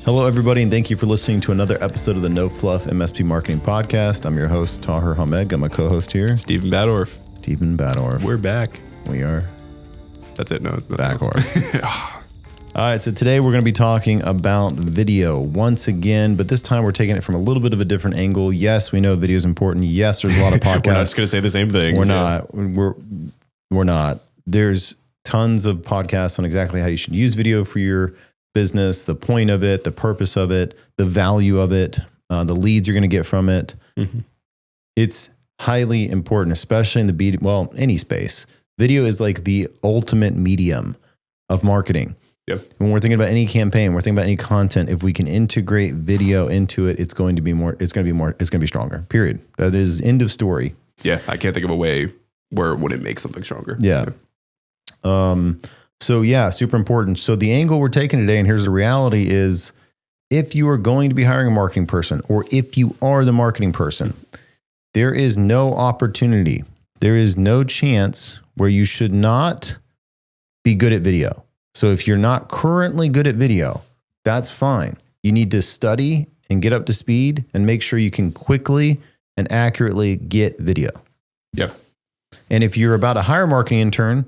Hello, everybody, and thank you for listening to another episode of the No Fluff MSP Marketing Podcast. I'm your host, Taher Hamed. I'm a co-host here. Stephen Badorf. We're back. We are. That's it. No. Backorf. All right, so today we're going to be talking about video once again, but this time we're taking it from a little bit of a different angle. Yes, we know video is important. Yes, there's a lot of podcasts. We're not just going to say the same thing. We're not. We're not. There's tons of podcasts on exactly how you should use video for your business, the point of it, the purpose of it, the value of it, the leads you're going to get from it. Mm-hmm. It's highly important, especially in the any space. Video is like the ultimate medium of marketing. Yep. When we're thinking about any campaign, we're thinking about any content, if we can integrate video into it, it's going to be stronger. Period. That is end of story. Yeah. I can't think of a way where it wouldn't make something stronger. Yeah. So yeah, super important. So the angle we're taking today, and here's the reality, is if you are going to be hiring a marketing person, or if you are the marketing person, there is no opportunity. There is no chance where you should not be good at video. So if you're not currently good at video, that's fine. You need to study and get up to speed and make sure you can quickly and accurately get video. Yep. And if you're about to hire a marketing intern,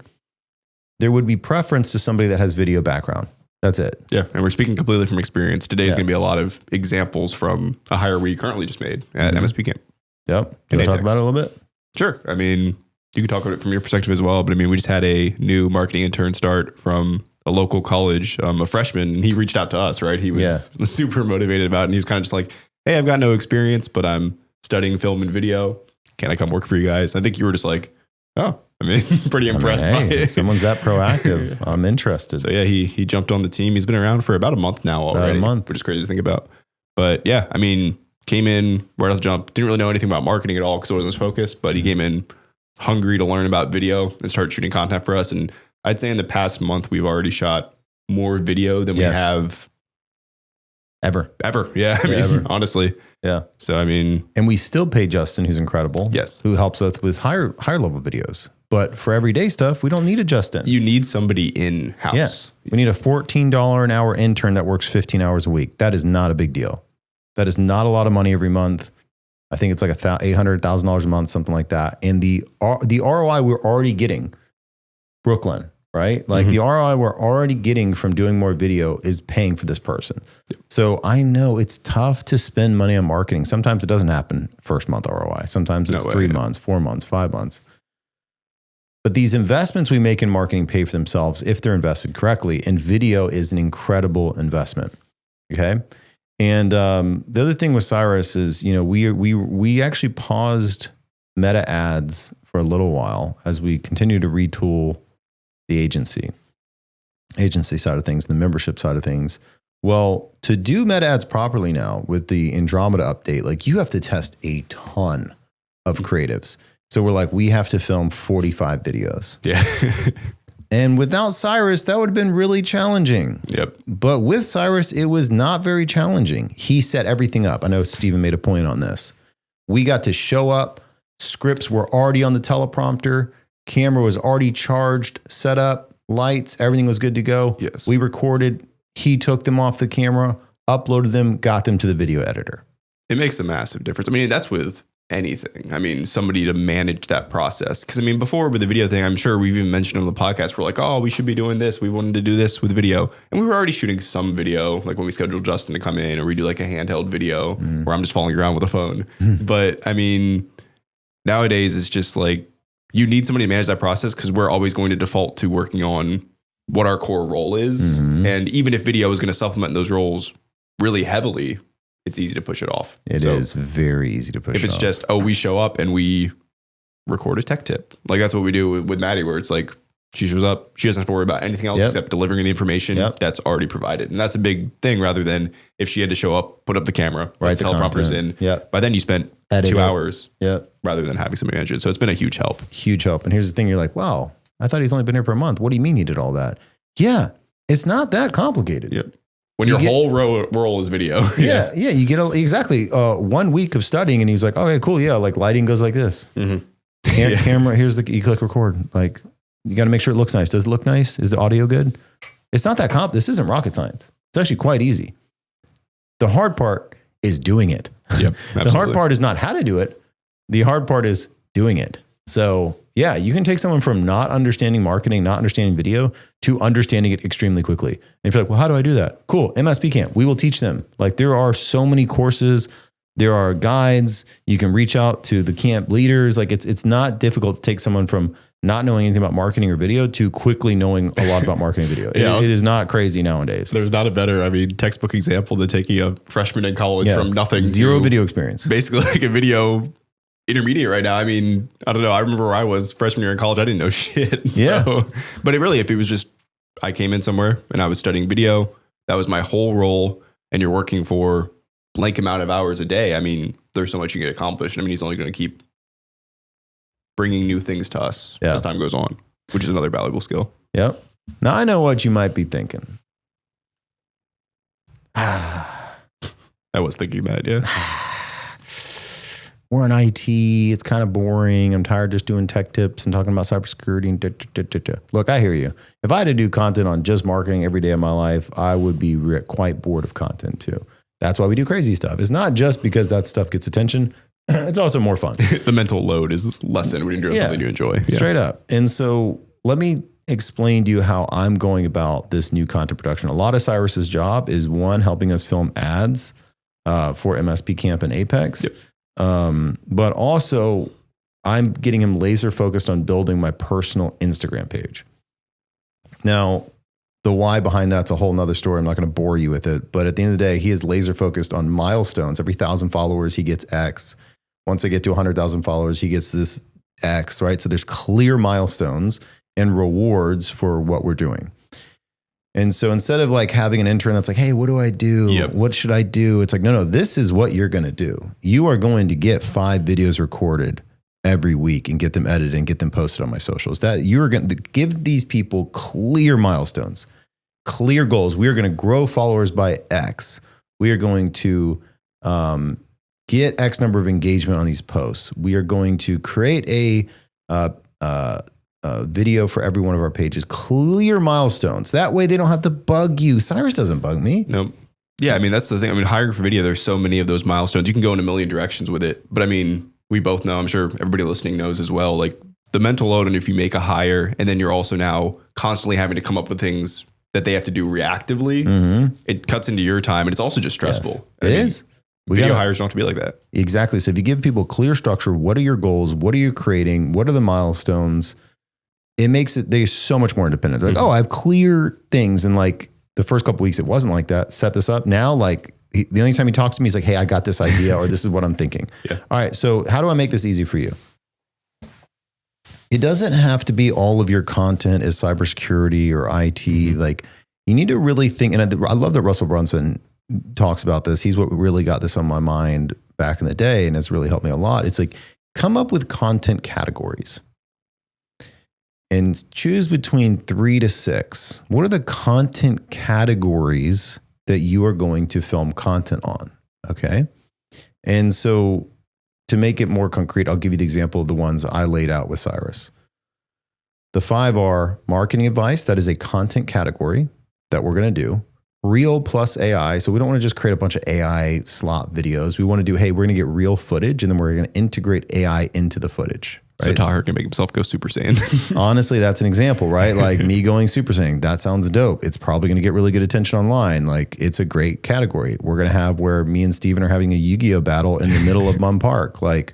there would be preference to somebody that has video background. That's it. Yeah. And we're speaking completely from experience. Today's going to be a lot of examples from a hire we currently just made at MSP Camp. Yep. Can we talk about it a little bit? Sure. I mean, you can talk about it from your perspective as well. But I mean, we just had a new marketing intern start from a local college, a freshman, and he reached out to us, right? He was super motivated about it. And he was kind of just like, hey, I've got no experience, but I'm studying film and video. Can I come work for you guys? I think you were just like, oh, I mean, pretty impressed by it. If someone's that proactive, I'm interested. So yeah, he jumped on the team. He's been around for about a month now already. About a month. Which is crazy to think about. But yeah, I mean, came in right off the jump. Didn't really know anything about marketing at all because I wasn't focused, but he came in hungry to learn about video and start shooting content for us. And I'd say in the past month, we've already shot more video than we have ever. Yeah. I mean, ever. Honestly. Yeah. So, I mean, and we still pay Justin, who's incredible. Yes. Who helps us with higher level videos. But for everyday stuff, we don't need a Justin. You need somebody in-house. Yes. We need a $14 an hour intern that works 15 hours a week. That is not a big deal. That is not a lot of money every month. I think it's like $800,000 a month, something like that. And the ROI we're already getting, Brooklyn, right? Like the ROI we're already getting from doing more video is paying for this person. Yep. So I know it's tough to spend money on marketing. Sometimes it doesn't happen first month ROI. Sometimes it's 3 months, 4 months, 5 months. But these investments we make in marketing pay for themselves if they're invested correctly. And video is an incredible investment. Okay. And the other thing with Cyrus is, we actually paused meta ads for a little while as we continue to retool the agency side of things, the membership side of things. Well, to do meta ads properly now with the Andromeda update, like you have to test a ton of creatives. So we're like, we have to film 45 videos. Yeah. And without Cyrus, that would have been really challenging. Yep. But with Cyrus, it was not very challenging. He set everything up. I know Stephen made a point on this. We got to show up. Scripts were already on the teleprompter. Camera was already charged, set up, lights, everything was good to go. Yes. We recorded. He took them off the camera, uploaded them, got them to the video editor. It makes a massive difference. I mean, that's with anything. I mean, somebody to manage that process. Because I mean, before with the video thing, I'm sure we've even mentioned on the podcast, we're like, oh, we should be doing this. We wanted to do this with video. And we were already shooting some video, like when we scheduled Justin to come in, or we do like a handheld video where I'm just following around with a phone. But I mean, nowadays it's just like, you need somebody to manage that process because we're always going to default to working on what our core role is. And even if video is going to supplement those roles really heavily, it's easy to push it off. It is very easy to push it off. If it's just, we show up and we record a tech tip. Like that's what we do with Maddie, where it's like, she shows up, she doesn't have to worry about anything else except delivering the information that's already provided. And that's a big thing rather than if she had to show up, put up the camera, write the teleprompters in. By then you spent 2 hours rather than having somebody manage it. So it's been a huge help. Huge help. And here's the thing. You're like, wow, I thought he's only been here for a month. What do you mean he did all that? Yeah, it's not that complicated. Yep. When your whole role is video. Yeah. You get exactly 1 week of studying, and he's like, okay, cool. Yeah. Like lighting goes like this. Camera. Here's you click record. Like you got to make sure it looks nice. Does it look nice? Is the audio good? It's not that this isn't rocket science. It's actually quite easy. The hard part is doing it. Yep, The hard part is not how to do it. The hard part is doing it. So yeah, you can take someone from not understanding marketing, not understanding video to understanding it extremely quickly. And if you're like, well, how do I do that? Cool. MSP Camp. We will teach them. Like there are so many courses. There are guides. You can reach out to the camp leaders. Like it's not difficult to take someone from not knowing anything about marketing or video to quickly knowing a lot about marketing and video. It is not crazy nowadays. There's not a better, textbook example than taking a freshman in college from nothing. Zero video experience. Basically like a video intermediate right now. I don't know. I remember where I was freshman year in college. I didn't know shit. Yeah. But if it was just, I came in somewhere and I was studying video, that was my whole role, and you're working for blank amount of hours a day. There's so much you get accomplished. He's only going to keep bringing new things to us as time goes on, which is another valuable skill. Yep. Now I know what you might be thinking. I was thinking that, yeah. We're in IT. It's kind of boring. I'm tired just doing tech tips and talking about cybersecurity. And Look, I hear you. If I had to do content on just marketing every day of my life, I would be quite bored of content too. That's why we do crazy stuff. It's not just because that stuff gets attention. It's also more fun. The mental load is lessened when you're doing something you enjoy. Straight up. And so let me explain to you how I'm going about this new content production. A lot of Cyrus's job is one, helping us film ads for MSP Camp and Apex. Yep. But also I'm getting him laser focused on building my personal Instagram page. Now, the why behind that's a whole nother story. I'm not going to bore you with it, but at the end of the day, he is laser focused on milestones. Every 1,000 followers, he gets X. Once I get to 100,000 followers, he gets this X, right? So there's clear milestones and rewards for what we're doing. And so instead of like having an intern that's like, hey, what do I do? Yep. What should I do? It's like, no, this is what you're going to do. You are going to get 5 videos recorded every week and get them edited and get them posted on my socials. That you're going to give these people clear milestones, clear goals. We are going to grow followers by X. We are going to get X number of engagement on these posts. We are going to create a video for every one of our pages. Clear milestones. That way they don't have to bug you. Cyrus doesn't bug me. Nope. Yeah, that's the thing. Hiring for video, there's so many of those milestones. You can go in a million directions with it. But we both know, I'm sure everybody listening knows as well, like the mental load, and if you make a hire and then you're also now constantly having to come up with things that they have to do reactively, it cuts into your time, and it's also just stressful. Yes, it is. Video hires don't have to be like that. Exactly. So if you give people clear structure, what are your goals? What are you creating? What are the milestones? It makes it, they're so much more independent. They're like, oh, I have clear things. And like the first couple of weeks, it wasn't like that. Set this up. Now, like the only time he talks to me, he's like, hey, I got this idea, or this is what I'm thinking. Yeah. All right. So how do I make this easy for you? It doesn't have to be all of your content is cybersecurity or IT. Like you need to really think. And I love that Russell Brunson talks about this. He's what really got this on my mind back in the day, and it's really helped me a lot. It's like, come up with content categories and choose between 3 to 6. What are the content categories that you are going to film content on? Okay. And so to make it more concrete, I'll give you the example of the ones I laid out with Cyrus. The 5 are marketing advice. That is a content category that we're going to do. Real plus AI. So we don't want to just create a bunch of AI slop videos. We want to do, hey, we're going to get real footage, and then we're going to integrate AI into the footage. Right? So Taher can make himself go Super Saiyan. Honestly, that's an example, right? Like me going Super Saiyan. That sounds dope. It's probably going to get really good attention online. Like it's a great category. We're going to have where me and Steven are having a Yu-Gi-Oh battle in the middle of Mum Park. Like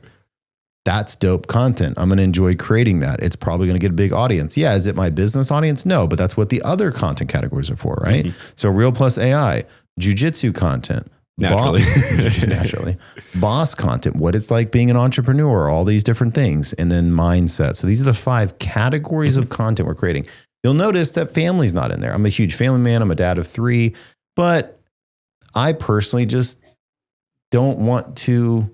that's dope content. I'm going to enjoy creating that. It's probably going to get a big audience. Yeah. Is it my business audience? No, but that's what the other content categories are for, right? Mm-hmm. So real plus AI, jujitsu content, naturally, boss content, what it's like being an entrepreneur, all these different things, and then mindset. So these are the 5 categories of content we're creating. You'll notice that family's not in there. I'm a huge family man. I'm a dad of 3, but I personally just don't want to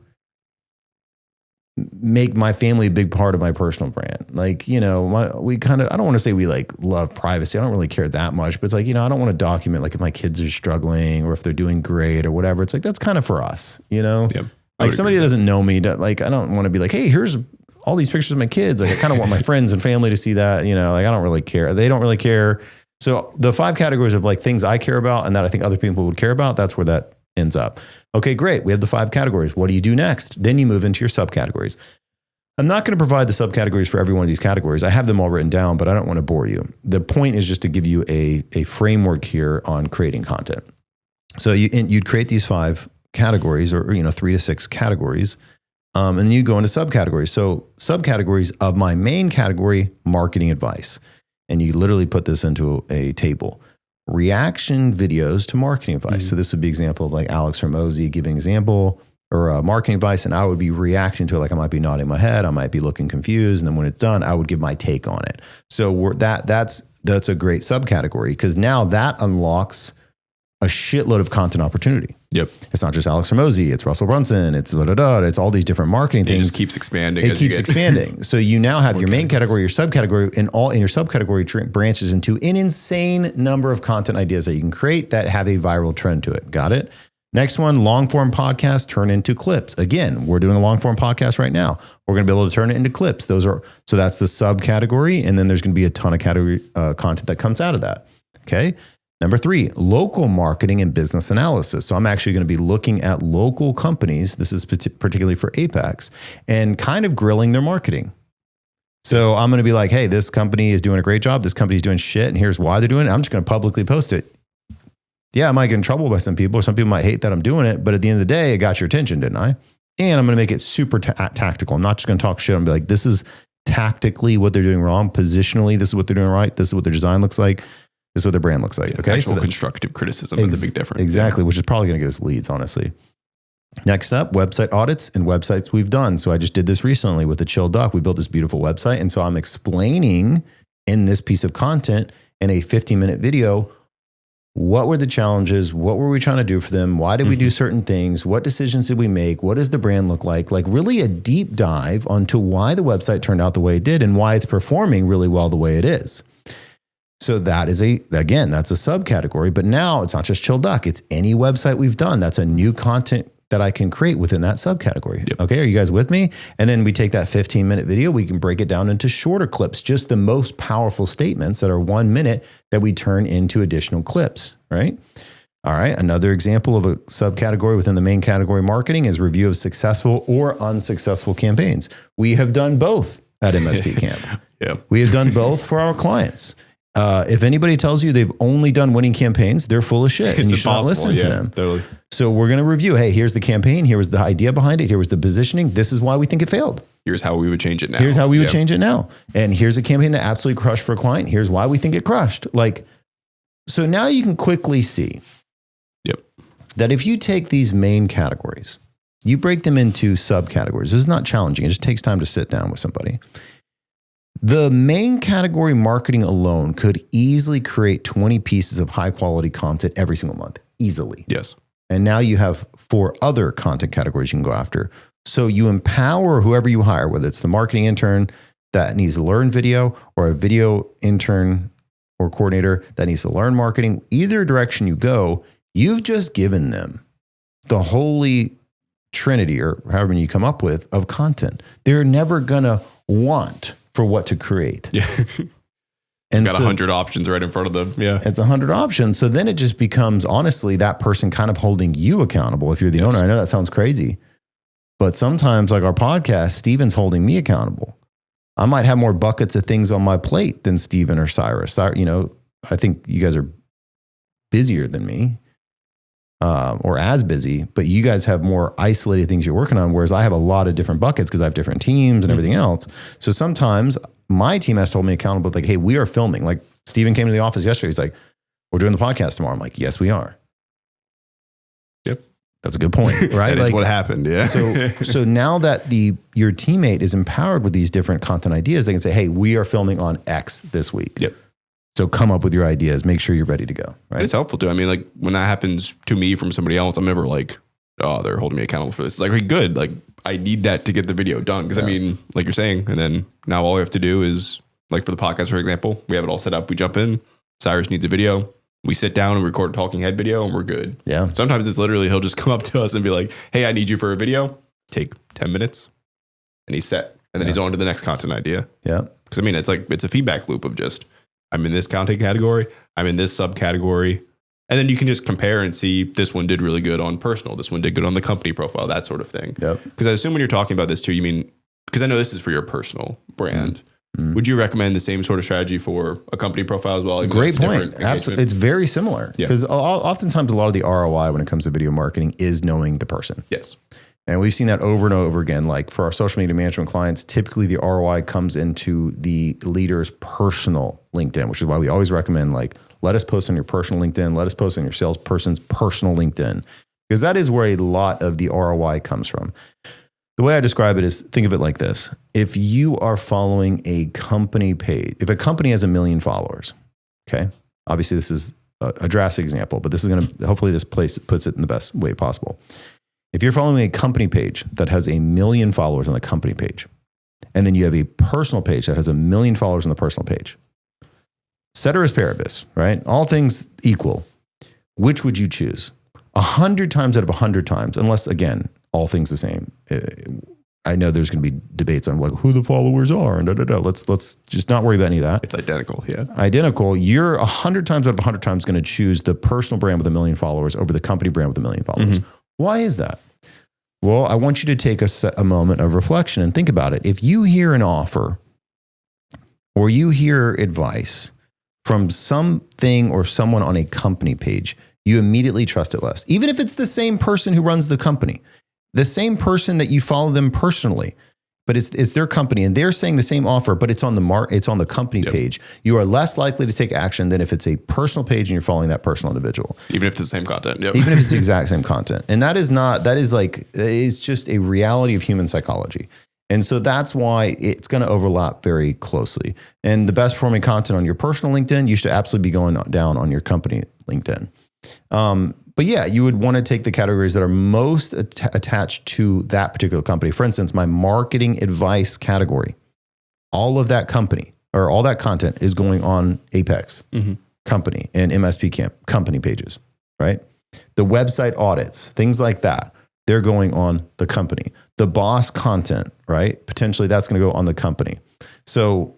make my family a big part of my personal brand. Like, I don't want to say we like love privacy. I don't really care that much, but it's like, I don't want to document like if my kids are struggling or if they're doing great or whatever. It's like, that's kind of for us, Yep, like somebody that doesn't know me, I don't want to be like, hey, here's all these pictures of my kids. Like I kind of want my friends and family to see that, like I don't really care. They don't really care. So the 5 categories of like things I care about and that I think other people would care about, that's where that ends up. Okay, great. We have the 5 categories. What do you do next? Then you move into your subcategories. I'm not going to provide the subcategories for every one of these categories. I have them all written down, but I don't want to bore you. The point is just to give you a framework here on creating content. So you'd create these 5 categories, or 3 to 6 categories, and then you go into subcategories. So subcategories of my main category, marketing advice, and you literally put this into a table. Reaction videos to marketing advice. Mm-hmm. So this would be example of like Alex Hormozy giving example or marketing advice, and I would be reacting to it. Like I might be nodding my head, I might be looking confused, and then when it's done, I would give my take on it. So that's a great subcategory, because now that unlocks a shitload of content opportunity. Yep. It's not just Alex Hormozy, it's Russell Brunson, it's it's all these different marketing things. It just keeps expanding. It keeps expanding. So you now have your main category, your subcategory, and all in your subcategory branches into an insane number of content ideas that you can create that have a viral trend to it. Got it? Next one, long form podcast turn into clips. Again, we're doing a long form podcast right now. We're going to be able to turn it into clips. So that's the subcategory. And then there's going to be a ton of category content that comes out of that. Okay. Number 3, local marketing and business analysis. So I'm actually going to be looking at local companies. This is particularly for Apex, and kind of grilling their marketing. So I'm going to be like, hey, this company is doing a great job. This company is doing shit, and here's why they're doing it. I'm just going to publicly post it. Yeah, I might get in trouble by some people. Some people might hate that I'm doing it, but at the end of the day, it got your attention, didn't I? And I'm going to make it super tactical. I'm not just going to talk shit. I'm going to be like, this is tactically what they're doing wrong. Positionally, this is what they're doing right. This is what their design looks like. This is what their brand looks like. Okay. Actual constructive criticism is a big difference. Exactly. Which is probably going to get us leads, honestly. Next up, website audits and websites we've done. So I just did this recently with the Chill Duck. We built this beautiful website. And so I'm explaining in this piece of content in a 15-minute video, what were the challenges? What were we trying to do for them? Why did we do certain things? What decisions did we make? What does the brand look like? Like really a deep dive onto why the website turned out the way it did and why it's performing really well the way it is. So that is that's a subcategory, but now it's not just Chill Duck. It's any website we've done. That's a new content that I can create within that subcategory. Yep. Okay. Are you guys with me? And then we take that 15-minute video, we can break it down into shorter clips, just the most powerful statements that are 1 minute that we turn into additional clips, right? All right. Another example of a subcategory within the main category marketing is review of successful or unsuccessful campaigns. We have done both at MSP Camp. Yeah. We have done both for our clients. If anybody tells you they've only done winning campaigns, they're full of shit, and you should not listen to them. Totally. So we're going to review, hey, here's the campaign. Here was the idea behind it. Here was the positioning. This is why we think it failed. Here's how we would change it now. Here's how we would change it now. And here's a campaign that absolutely crushed for a client. Here's why we think it crushed. So now you can quickly see that if you take these main categories, you break them into subcategories. This is not challenging. It just takes time to sit down with somebody. The main category marketing alone could easily create 20 pieces of high quality content every single month, easily. Yes. And now you have 4 other content categories you can go after. So you empower whoever you hire, whether it's the marketing intern that needs to learn video or a video intern or coordinator that needs to learn marketing. Either direction you go, you've just given them the holy trinity, or however many you come up with, of content. They're never going to want for what to create. Yeah. And got 100 options right in front of them. Yeah. It's 100 options. So then it just becomes, honestly, that person kind of holding you accountable if you're the owner. I know that sounds crazy, but sometimes like our podcast, Steven's holding me accountable. I might have more buckets of things on my plate than Steven or Cyrus. I think you guys are busier than me. Or as busy, but you guys have more isolated things you're working on, whereas I have a lot of different buckets because I have different teams and everything else. So sometimes my team has to hold me accountable, like, hey, we are filming. Like Steven came to the office yesterday. He's like, we're doing the podcast tomorrow. I'm like, yes, we are. Yep. That's a good point, right? That is what happened. Yeah. So now that your teammate is empowered with these different content ideas, they can say, hey, we are filming on X this week. Yep. So come up with your ideas. Make sure you're ready to go. Right. It's helpful too. I mean, like when that happens to me from somebody else, I'm never like, oh, they're holding me accountable for this. It's like, okay, good. Like I need that to get the video done. Cause I mean, like you're saying, and then now all we have to do is like for the podcast, for example, we have it all set up. We jump in, Cyrus needs a video. We sit down and record a talking head video and we're good. Yeah. Sometimes it's literally, he'll just come up to us and be like, hey, I need you for a video. Take 10 minutes and he's set. And then he's on to the next content idea. Yeah. Cause I mean, it's a feedback loop of just, I'm in this content category. I'm in this subcategory. And then you can just compare and see this one did really good on personal, this one did good on the company profile, that sort of thing. Yep. Because I assume when you're talking about this too, you mean, because I know this is for your personal brand. Mm-hmm. Would you recommend the same sort of strategy for a company profile as well? Great point. Absolutely. It's very similar. Because oftentimes a lot of the ROI when it comes to video marketing is knowing the person. Yes. And we've seen that over and over again. Like for our social media management clients, typically the ROI comes into the leader's personal LinkedIn, which is why we always recommend like, let us post on your personal LinkedIn. Let us post on your salesperson's personal LinkedIn, because that is where a lot of the ROI comes from. The way I describe it is, think of it like this. If you are following a company page, if a company has 1 million followers, okay, obviously this is a drastic example, but this is going to, hopefully this place puts it in the best way possible. If you're following a company page that has 1 million followers on the company page, and then you have a personal page that has 1 million followers on the personal page, ceteris paribus, right? All things equal. Which would you choose? 100 times out of 100 times, unless again, all things the same. I know there's going to be debates on like who the followers are and da da da. Let's just not worry about any of that. It's identical, yeah. Identical. You're 100 times out of 100 times going to choose the personal brand with 1 million followers over the company brand with 1 million followers. Mm-hmm. Why is that? Well, I want you to take a moment of reflection and think about it. If you hear an offer or you hear advice from something or someone on a company page, you immediately trust it less. Even if it's the same person who runs the company, the same person that you follow them personally, but it's their company and they're saying the same offer, but it's on the company page. You are less likely to take action than if it's a personal page and you're following that personal individual. Even if it's the same content. Yep. Even if it's the exact same content. And it's just a reality of human psychology. And so that's why it's going to overlap very closely. And the best performing content on your personal LinkedIn, you should absolutely be going down on your company LinkedIn. But yeah, you would want to take the categories that are most attached to that particular company. For instance, my marketing advice category, all of that company or all that content is going on Apex company and MSP company pages, right? The website audits, things like that, they're going on the company. The boss content, right? Potentially that's going to go on the company. So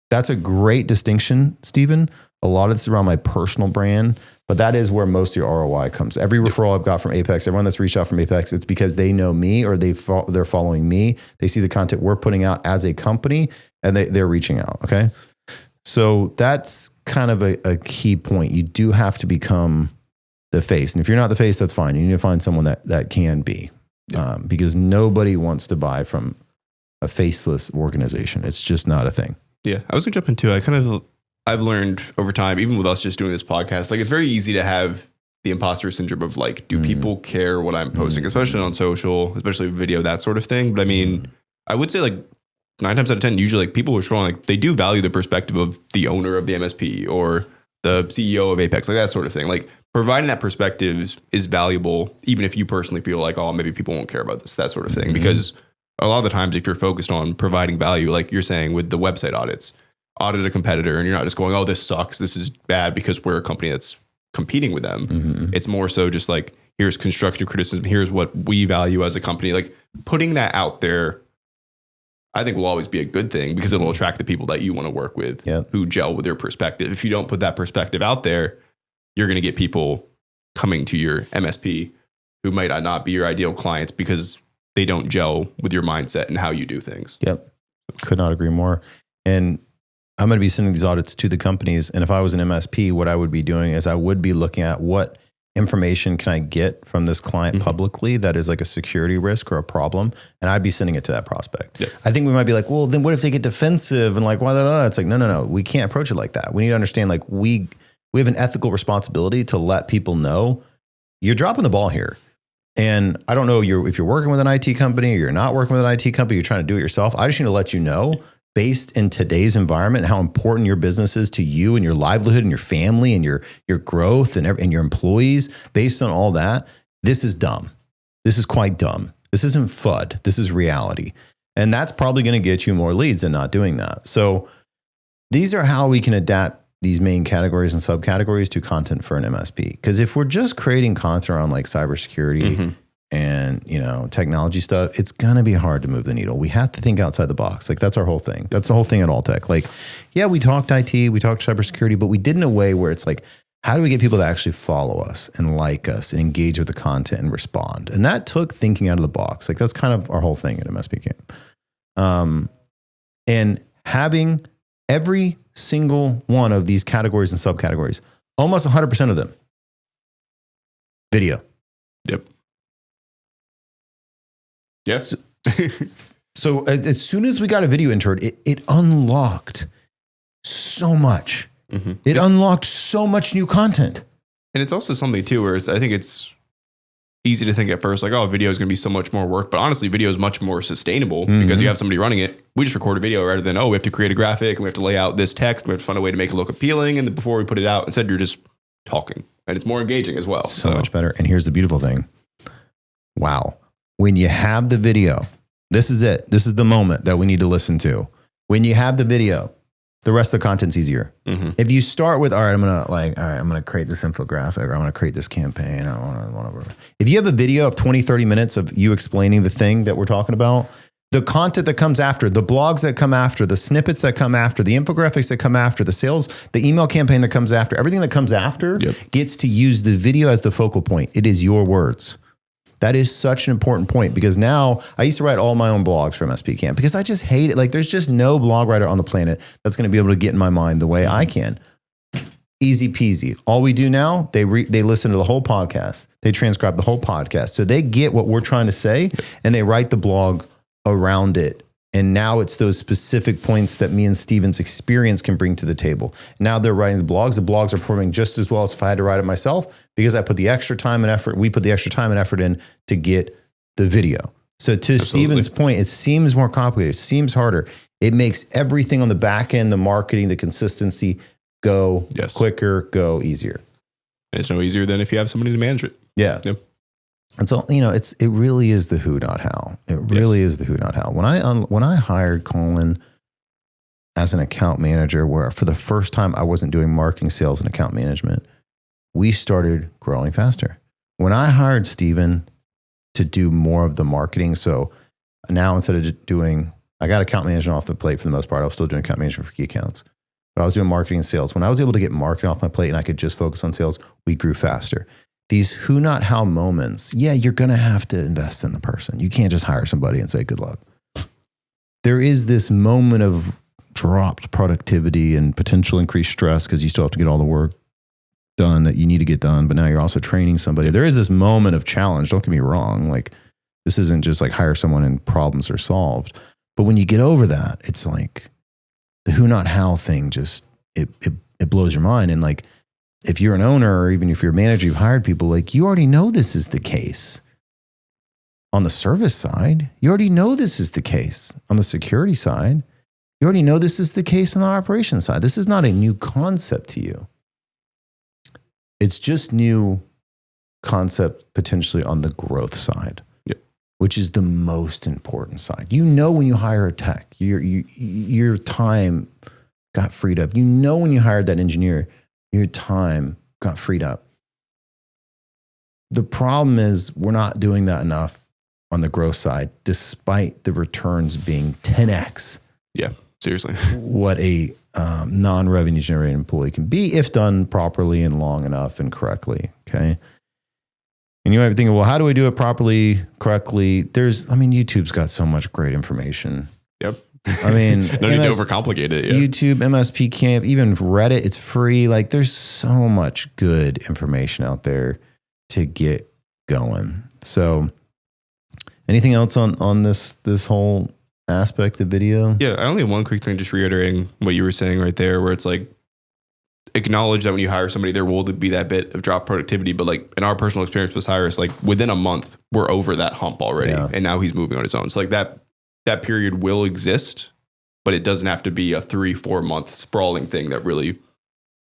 that's a great distinction, Stephen. A lot of this is around my personal brand, but that is where most of your ROI comes. Every referral I've got from Apex, everyone that's reached out from Apex, it's because they know me or they're following me. They see the content we're putting out as a company and they're reaching out. Okay. So that's kind of a key point. You do have to become the face. And if you're not the face, that's fine. You need to find someone that can be, because nobody wants to buy from a faceless organization. It's just not a thing. Yeah. I was going to jump into, I've learned over time, even with us just doing this podcast, like it's very easy to have the imposter syndrome of like, do people care what I'm posting, especially on social, especially video, that sort of thing. But I mean, I would say like 9 times out of 10, usually like people who are scrolling, like they do value the perspective of the owner of the MSP or the CEO of Apex, like that sort of thing. Like providing that perspective is valuable, even if you personally feel like, oh, maybe people won't care about this, that sort of thing. Because a lot of the times if you're focused on providing value, like you're saying with the website audits, audit a competitor and you're not just going, oh, this sucks, this is bad because we're a company that's competing with them. It's more so just like, here's constructive criticism, here's what we value as a company. Like putting that out there, I think will always be a good thing because it'll attract the people that you want to work with who gel with your perspective. If you don't put that perspective out there, you're going to get people coming to your MSP who might not be your ideal clients because they don't gel with your mindset and how you do things. Yep. Could not agree more. And I'm going to be sending these audits to the companies. And if I was an MSP, what I would be doing is I would be looking at what information can I get from this client publicly that is like a security risk or a problem. And I'd be sending it to that prospect. I think we might be like, well, then what if they get defensive and like, why? It's like, no. We can't approach it like that. We need to understand like we have an ethical responsibility to let people know you're dropping the ball here. And I don't know if you're working with an IT company or you're not working with an IT company, you're trying to do it yourself. I just need to let you know, based in today's environment, how important your business is to you and your livelihood and your family and your growth and your employees, based on all that, this is dumb. This is quite dumb. This isn't FUD. This is reality. And that's probably going to get you more leads than not doing that. So these are how we can adapt these main categories and subcategories to content for an MSP. Because if we're just creating content around like cybersecurity and, technology stuff, it's going to be hard to move the needle. We have to think outside the box. Like that's our whole thing. That's the whole thing at All Tech. Like, yeah, we talked IT, we talked cybersecurity, but we did in a way where it's like, how do we get people to actually follow us and like us and engage with the content and respond? And that took thinking out of the box. Like that's kind of our whole thing at MSP Camp. And having every single one of these categories and subcategories, almost 100% of them, video. Yep. Yes. So as soon as we got a video entered, it unlocked so much. Mm-hmm. It unlocked so much new content. And it's also something too, where I think it's easy to think at first, like, oh, video is going to be so much more work. But honestly, video is much more sustainable because you have somebody running it. We just record a video rather than, we have to create a graphic and we have to lay out this text. And we have to find a way to make it look appealing. And then before we put it out, instead you're just talking, and it's more engaging as well. So much better. And here's the beautiful thing. Wow. When you have the video, this is it. This is the moment that we need to listen to. When you have the video, the rest of the content's easier. Mm-hmm. If you start with, I'm going to create this infographic, or I'm going to create this campaign. If you have a video of 20, 30 minutes of you explaining the thing that we're talking about, the content that comes after, the blogs that come after, the snippets that come after, the infographics that come after, the sales, the email campaign that comes after, everything that comes after gets to use the video as the focal point. It is your words. That is such an important point, because now I used to write all my own blogs for MSP Camp because I just hate it. Like there's just no blog writer on the planet that's going to be able to get in my mind the way I can. Easy peasy. All we do now, they listen to the whole podcast. They transcribe the whole podcast. So they get what we're trying to say and they write the blog around it. And now it's those specific points that me and Steven's experience can bring to the table. Now they're writing the blogs. The blogs are performing just as well as if I had to write it myself, because I put the extra time and effort. We put the extra time and effort in to get the video. So to Steven's point, it seems more complicated. It seems harder. It makes everything on the back end, the marketing, the consistency, go quicker, go easier. And it's no easier than if you have somebody to manage it. Yeah. Yep. And so, it really is the who, not how. It really is the who, not how. When I hired Colin as an account manager, where for the first time I wasn't doing marketing, sales, and account management, we started growing faster. When I hired Steven to do more of the marketing, so now instead of I got account management off the plate for the most part. I was still doing account management for key accounts, but I was doing marketing and sales. When I was able to get marketing off my plate and I could just focus on sales, we grew faster. These who, not how moments, you're going to have to invest in the person. You can't just hire somebody and say, good luck. There is this moment of dropped productivity and potential increased stress because you still have to get all the work done that you need to get done, but now you're also training somebody. There is this moment of challenge. Don't get me wrong. Like this isn't just like hire someone and problems are solved. But when you get over that, it's like the who, not how thing just, it blows your mind. And like, if you're an owner, or even if you're a manager, you've hired people, like you already know this is the case. On the service side, you already know this is the case. On the security side, you already know this is the case on the operations side. This is not a new concept to you. It's just new concept potentially on the growth side, which is the most important side. You know when you hire a tech, your time got freed up. You know when you hired that engineer, your time got freed up. The problem is we're not doing that enough on the growth side, despite the returns being 10x. Yeah, seriously. What a non-revenue generating employee can be if done properly and long enough and correctly. Okay. And you might be thinking, well, how do we do it properly, correctly? YouTube's got so much great information. Yep. I mean, no need to overcomplicate it. Yeah. YouTube, MSP Camp, even Reddit, it's free. Like there's so much good information out there to get going. So anything else on this whole aspect of video? Yeah. I only have one quick thing, just reiterating what you were saying right there, where it's like, acknowledge that when you hire somebody, there will be that bit of drop productivity. But like in our personal experience with Cyrus, like within a month, we're over that hump already. Yeah. And now he's moving on his own. So like that period will exist, but it doesn't have to be a 3-4 month sprawling thing that really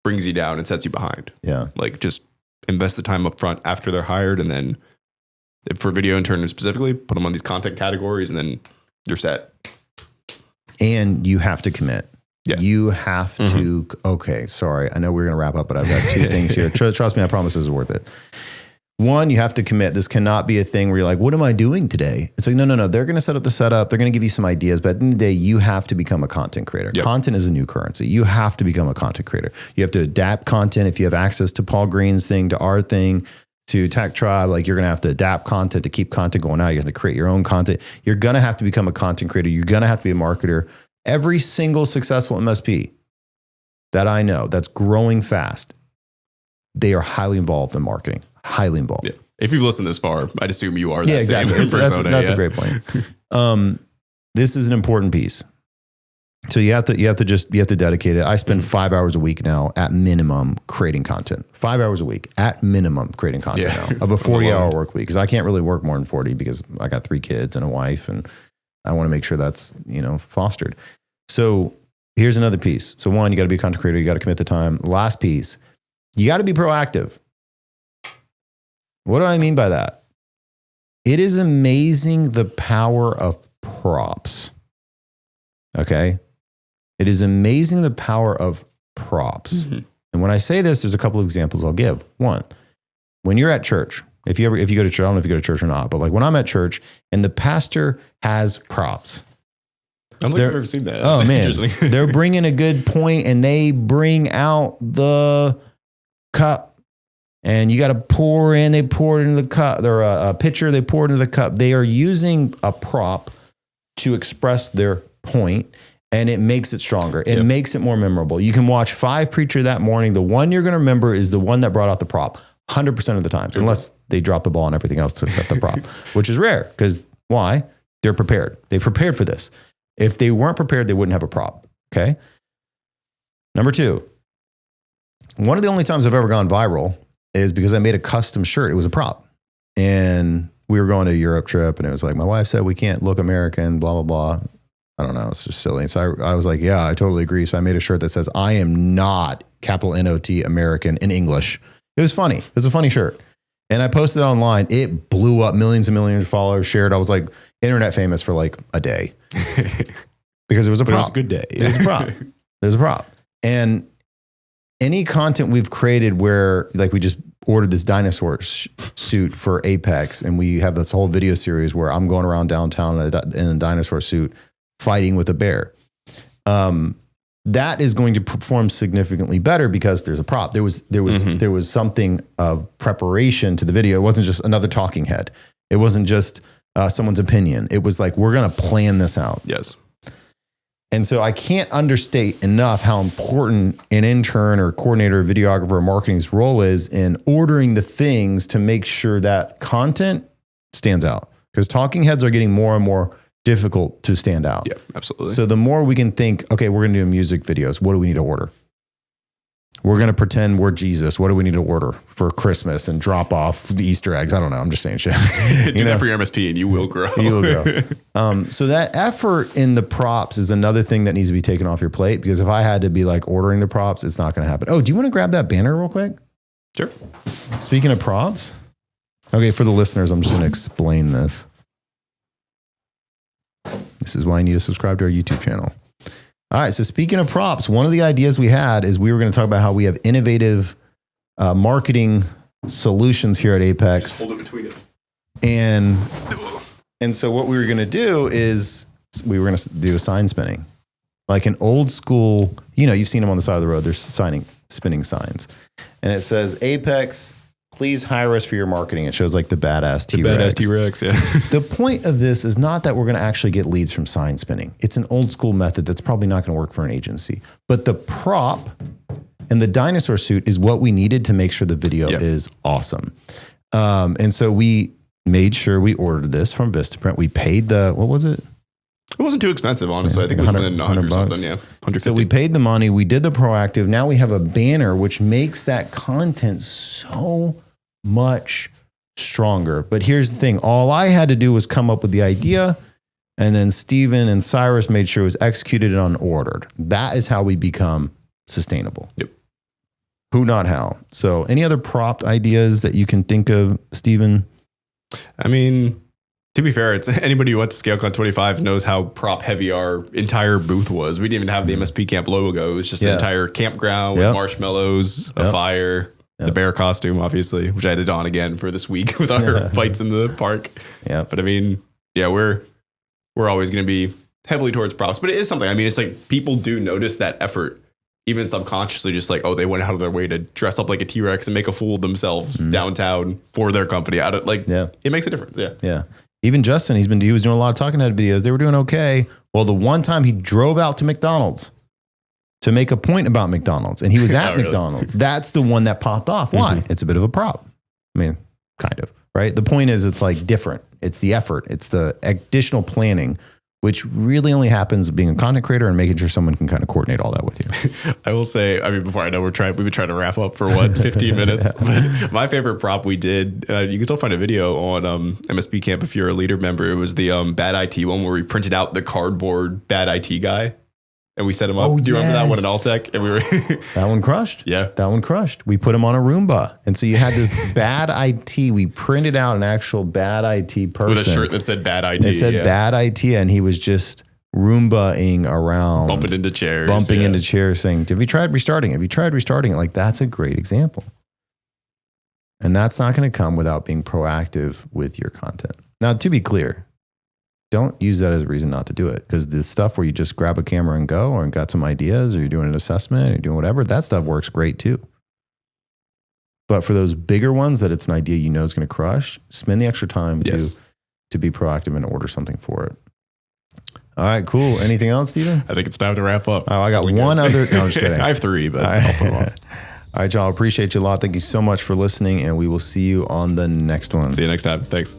brings you down and sets you behind. Yeah. Like just invest the time up front after they're hired. And then for video intern specifically, put them on these content categories and then you're set. And you have to commit. Yes. You have to, okay, sorry. I know we're going to wrap up, but I've got two things here. Trust me, I promise this is worth it. One, you have to commit. This cannot be a thing where you're like, what am I doing today? It's like, no. They're going to set up the setup. They're going to give you some ideas. But at the end of the day, you have to become a content creator. Yep. Content is a new currency. You have to become a content creator. You have to adapt content. If you have access to Paul Green's thing, to our thing, to Tech Tribe, like you're going to have to adapt content to keep content going out. You have to create your own content. You're going to have to become a content creator. You're going to have to be a marketer. Every single successful MSP that I know that's growing fast, they are highly involved in marketing. Highly involved. Yeah. If you've listened this far, I'd assume you are. That exactly. Same that's a great point. This is an important piece. So you have to dedicate it. I spend 5 hours a week now at minimum creating content. 5 hours a week at minimum creating content now of a 40-hour work week, because I can't really work more than 40 because I got 3 kids and a wife, and I want to make sure that's fostered. So here's another piece. So one, you got to be a content creator. You got to commit the time. Last piece, you got to be proactive. What do I mean by that? It is amazing the power of props. Okay? It is amazing the power of props. Mm-hmm. And when I say this, there's a couple of examples I'll give. One, when you're at church, if you go to church, I don't know if you go to church or not, but like when I'm at church and the pastor has props. I don't think I've ever seen that. That's man. They're bringing a good point and they bring out the cup. And you got to pour in, they pour it into the cup, or a pitcher, they pour it into the cup. They are using a prop to express their point, and it makes it stronger. It makes it more memorable. You can watch 5 preacher that morning. The one you're going to remember is the one that brought out the prop 100% of the time, unless they drop the ball and everything else to set the prop, which is rare. Because why? They're prepared. They prepared for this. If they weren't prepared, they wouldn't have a prop. Okay. Number 2, one of the only times I've ever gone viral is because I made a custom shirt. It was a prop. And we were going to a Europe trip, and it was like, my wife said we can't look American, blah, blah, blah. I don't know. It's just silly. So I was like, yeah, I totally agree. So I made a shirt that says, I am not capital N-O-T American in English. It was funny. It was a funny shirt. And I posted it online. It blew up, millions and millions of followers shared. I was like internet famous for like a day because it was a prop. It was a good day. It was a prop. It was a prop. And any content we've created where like we just ordered this dinosaur suit for Apex, and we have this whole video series where I'm going around downtown in a dinosaur suit fighting with a bear. That is going to perform significantly better because there's a prop. There was something of preparation to the video. It wasn't just another talking head. It wasn't just someone's opinion. It was like, we're going to plan this out. Yes. And so I can't understate enough how important an intern or coordinator, or videographer, or marketing's role is in ordering the things to make sure that content stands out. Because talking heads are getting more and more difficult to stand out. Yeah, absolutely. So the more we can think, okay, we're going to do music videos. What do we need to order? We're going to pretend we're Jesus. What do we need to order for Christmas and drop off the Easter eggs? I don't know. I'm just saying shit. Do that for your MSP and you will grow. You will grow. So that effort in the props is another thing that needs to be taken off your plate, because if I had to be like ordering the props, it's not going to happen. Oh, do you want to grab that banner real quick? Sure. Speaking of props. Okay, for the listeners, I'm just going to explain this. This is why you need to subscribe to our YouTube channel. All right. So speaking of props, one of the ideas we had is we were going to talk about how we have innovative marketing solutions here at Apex. Just hold it between us. And so what we were going to do is we were going to do a sign spinning, like an old school, you've seen them on the side of the road. They're spinning signs, and it says Apex, please hire us for your marketing. It shows like the badass T-Rex. The badass T-Rex, yeah. The point of this is not that we're going to actually get leads from sign spinning. It's an old school method that's probably not going to work for an agency. But the prop and the dinosaur suit is what we needed to make sure the video is awesome. And so we made sure we ordered this from Vistaprint. We paid what was it? It wasn't too expensive, honestly. I think it was within 100 something, yeah. 150. So we paid the money. We did the proactive. Now we have a banner, which makes that content so much stronger. But here's the thing. All I had to do was come up with the idea, and then Steven and Cyrus made sure it was executed and unordered. That is how we become sustainable. Yep. Who, not how. So any other prop ideas that you can think of, Steven? I mean, to be fair, it's anybody who went to ScaleCon 25 knows how prop heavy our entire booth was. We didn't even have the MSP Camp logo. It was just an entire campground with marshmallows, a fire. The bear costume, obviously, which I had to don again for this week with our fights in the park. Yeah. But I mean, yeah, we're always going to be heavily towards props, but it is something. I mean, it's like people do notice that effort, even subconsciously, just like, oh, they went out of their way to dress up like a T-Rex and make a fool of themselves downtown for their company. It makes a difference. Yeah. Yeah. Even Justin, he was doing a lot of talking head videos. They were doing okay. Well, the one time he drove out to McDonald's to make a point about McDonald's, and he was at McDonald's. That's the one that popped off. Why? It's a bit of a prop. I mean, kind of, right? The point is it's like different. It's the effort. It's the additional planning, which really only happens being a content creator and making sure someone can kind of coordinate all that with you. I will say, I mean, before I know we've been trying to wrap up for 15 minutes. But my favorite prop we did, you can still find a video on MSP Camp if you're a leader member. It was the bad IT one where we printed out the cardboard bad IT guy. And we set him up. Oh, do you remember that one at Alltech? And we were that one crushed. Yeah. That one crushed. We put him on a Roomba. And so you had this bad IT. We printed out an actual bad IT person. With a shirt that said bad IT. It said bad IT. And he was just Roomba-ing around. Bumping into chairs. Into chairs saying, have you tried restarting? Have you tried restarting it? Like, that's a great example. And that's not going to come without being proactive with your content. Now, to be clear, don't use that as a reason not to do it, because the stuff where you just grab a camera and go, or got some ideas, or you're doing an assessment, or you're doing whatever, that stuff works great too. But for those bigger ones that it's an idea you know is going to crush, spend the extra time to be proactive and order something for it. All right, cool. Anything else, Steven? I think it's time to wrap up. Oh, I got one other. No, I'm just kidding. I have 3, but I'll put them on. All right, y'all. Appreciate you a lot. Thank you so much for listening, and we will see you on the next one. See you next time. Thanks.